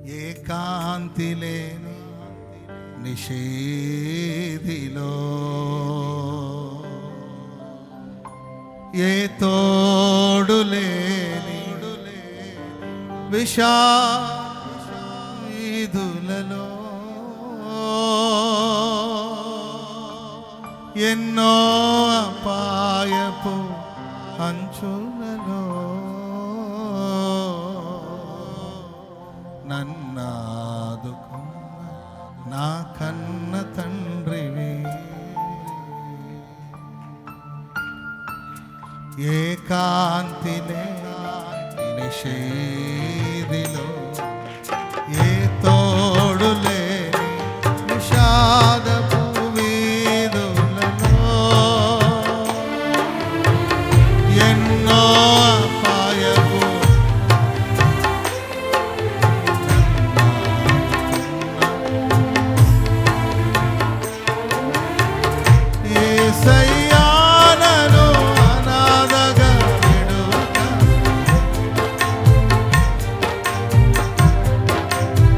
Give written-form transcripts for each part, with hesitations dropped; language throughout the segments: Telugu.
ఏకాంతి లేని నిషేధిలో ఏ తోడు లేని విషాదులలో ఎన్నో అపాయపు అంచులలో నన్నాదుకున్న నా కన్న తండ్రివి ఏకాంతి నిషేధిలో ఏ తోడు లేని విషాదపు వీధులలో ఎన్నో అపాయపు యేసయ్యానను అనాథగా విడువక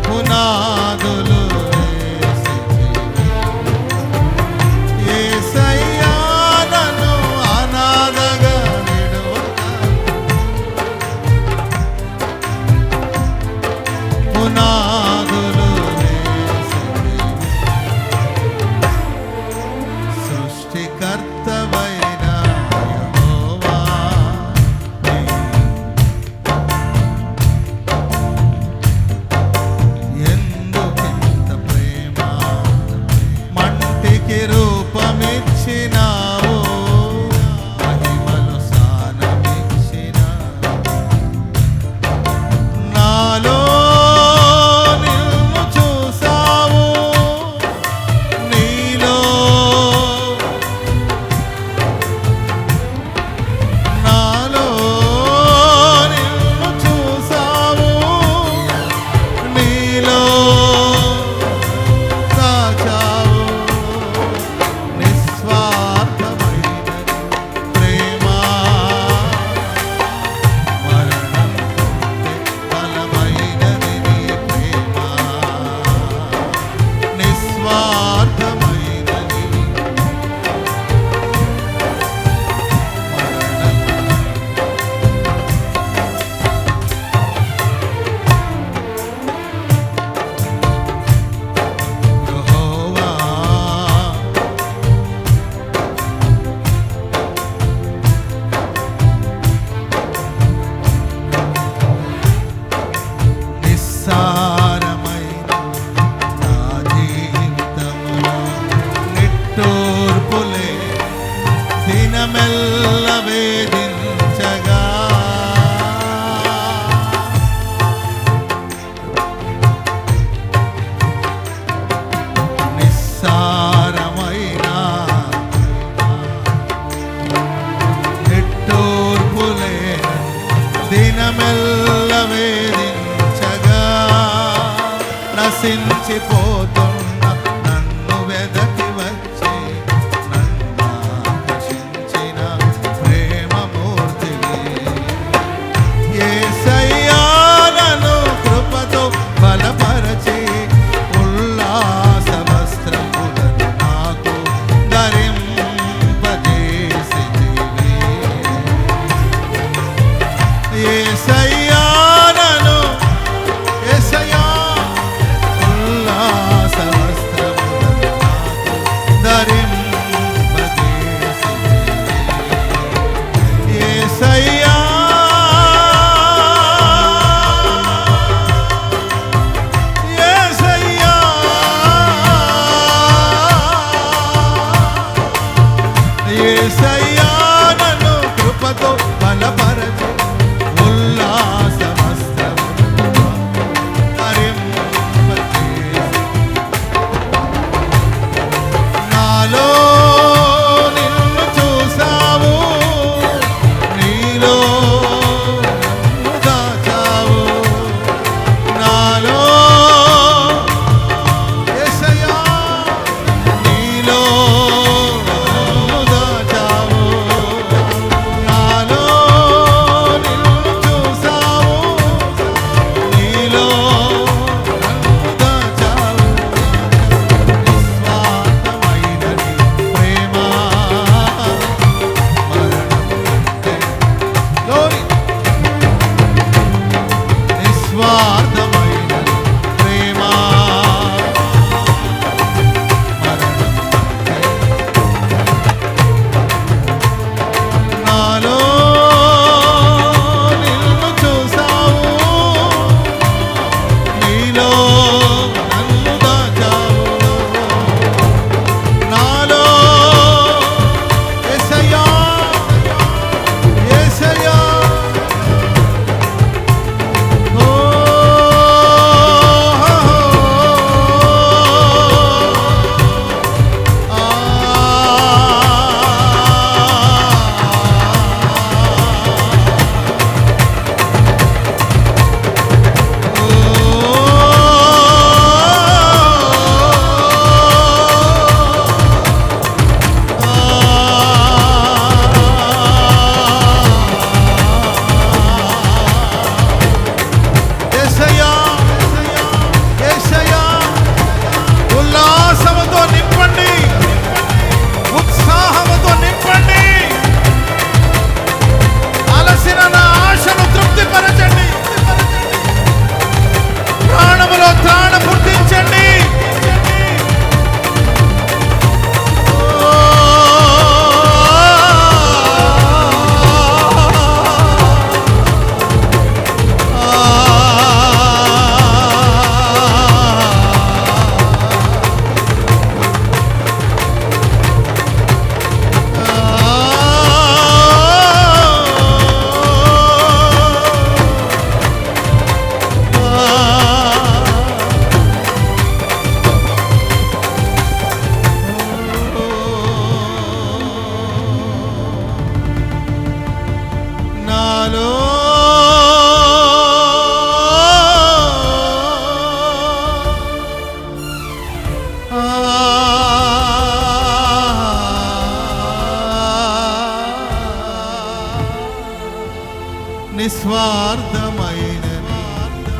పునాదులు వేసితివి. యేసయ్యానను అనాథగా విడువక పునాదులు వేసితివి. సృష్టికర్తవైన యెహోవా ఎందుకింత ప్రేమ మంటికి రూపమిచ్చినావు మహిమలు స్థానమిచ్చినావు నాలో నిన్ను చూసావు నీలో నాలో నిన్ను చూసావు నీలో దాచావు నిస్వార్థమైన ప్రేమ మరణం బలమైనది నీ ప్రేమ నిస్వార్థమైనది యెహోవా నిస్సారమైన నా జీవితములో నిట్టూర్పులే దినమెల్ల వేధించగా నిస్సారమైన నిట్టూర్పులే దినమెల్ల వేధించగా నశించిపోతున్న నన్ను వెదకి వచ్చి నన్ను ఆకర్షించిన ప్రేమమూర్తివి యేసయ్యా నన్ను కృపతో బలపరచి ఉల్లాస వస్త్రములను నాకు ధరింపజేసితివి యేసయ్యా నన్ను యేసయ్యా ఉల్లాస వస్త్రములను నాకు ధరింపజేసితివి యేసయ్యా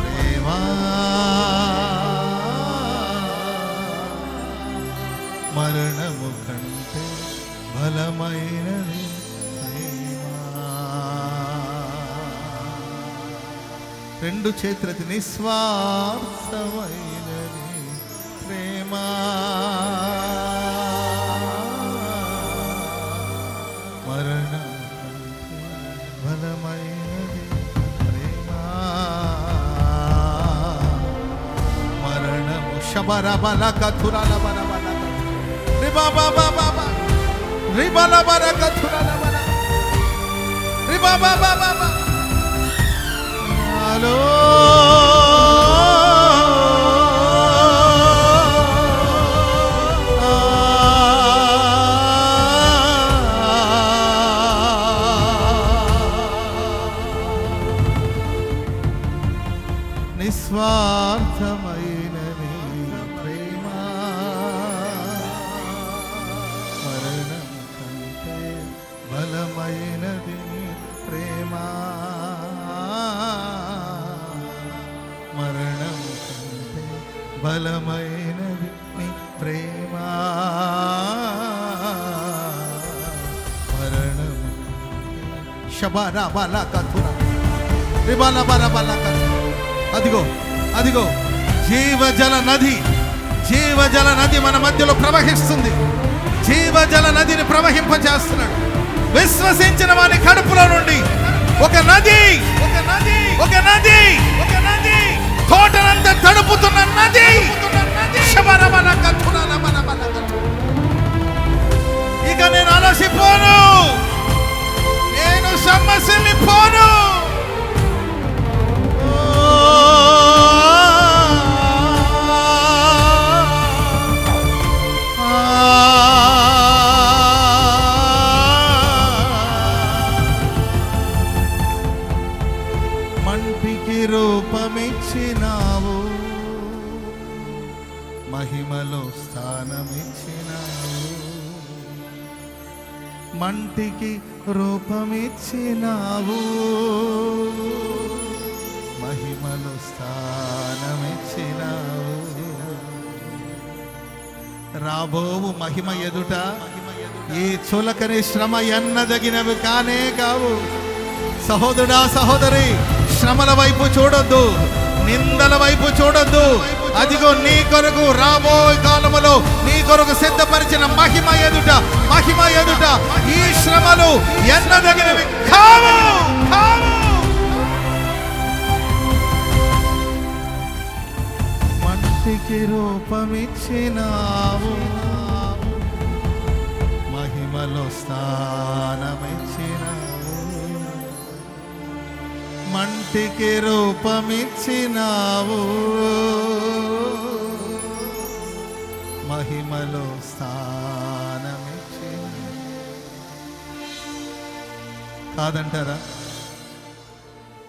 ప్రేమ మరణము కంటే బలమైనది ప్రేమ. రెండు చేతులెత్తి నిస్వార్థమైనది ప్రేమ మరణం కంటే బలమైనది ప్రేమ. మరణము శబర బల కథురాల బల బల రిబా బాబా బాబా రిబల బల కథురాల బల రిబా బాబా బాబా హలో నిస్వార్థమైనది ప్రేమ మరణం కంటే బలమైనది ప్రేమ మరణం కంటే బలమైనది ప్రేమ మరణం శబర బల కథుర రిబల బల బల కథుర. అదిగో అదిగో జీవజల నది మన మధ్యలో ప్రవహిస్తుంది. జీవజల నదిని ప్రవహింపచేస్తున్నాడు. విశ్వసించిన వాని కడుపులో నుండి ఒక నది తోటనంతా తడుపుతున్న నది. ఇక నేను అలసిపోను, నేను సమ్మసిల్లిపోను. మంటికి రూపమిచ్చినావు, మహిమలో స్థానమిచ్చినావు. మంటికి రూపమిచ్చినావు, మహిమలో స్థానమిచ్చినావు. రాబోవు మహిమ ఎదుట ఈ చులకని శ్రమ ఎన్నదగినవి కానే కావు. సహోదరుడా సహోదరి, శ్రమల వైపు చూడొద్దు, నిందల వైపు చూడొద్దు. అదిగో నీ కొరకు రాబోయే కాలములో నీ కొరకు సిద్ధపరిచిన మహిమ ఎదుట ఈ శ్రమలు ఎన్నదగినవి కావు. మంటికి రూపమిచ్చినావు, మహిమలో స్థానమిచ్చినావు. మంటికి రూపమిచ్చినావు, మహిమలో స్థానమిచ్చినావు.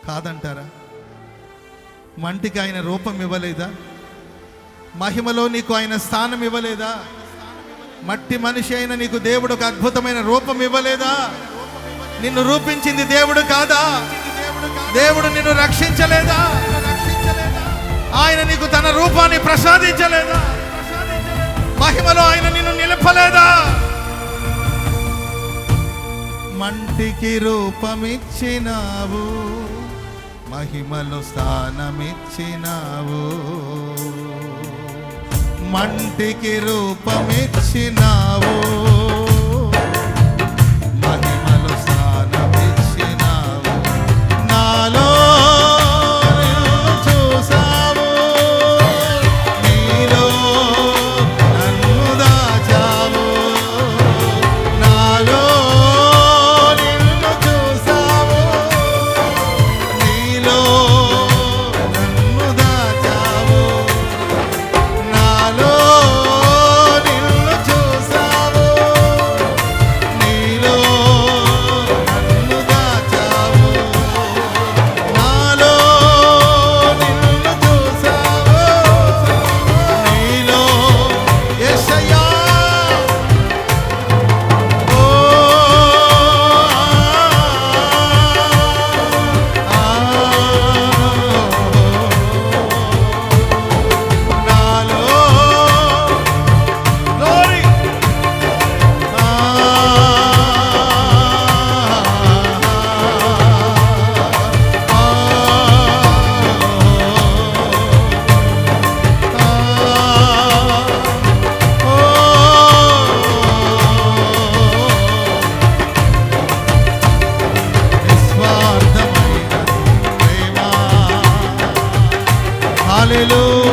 కాదంటారా? మంటికి ఆయన రూపం ఇవ్వలేదా? మహిమలో నీకు ఆయన స్థానం ఇవ్వలేదా? మట్టి మనిషి అయిన నీకు దేవుడు ఒక అద్భుతమైన రూపం ఇవ్వలేదా? నిన్ను రూపించింది దేవుడు కాదా? దేవుడు నిన్ను రక్షించలేదా? ఆయన నీకు తన రూపాన్ని ప్రసాదించలేదా? మహిమలో ఆయన నిన్ను నిలపలేదా? మంటికి రూపమిచ్చినావు, మహిమలో స్థానమిచ్చినావు. మంటికి రూపమిచ్చినావు, మహిమలో స్థానమిచ్చినావు. నాలో చూసావు, నీలో నన్ను దాచావు. నాలో నిన్ను చూసావు, నీలో నన్ను దాచావు. నాలో నిన్ను చూసావు, హల్లెలూయా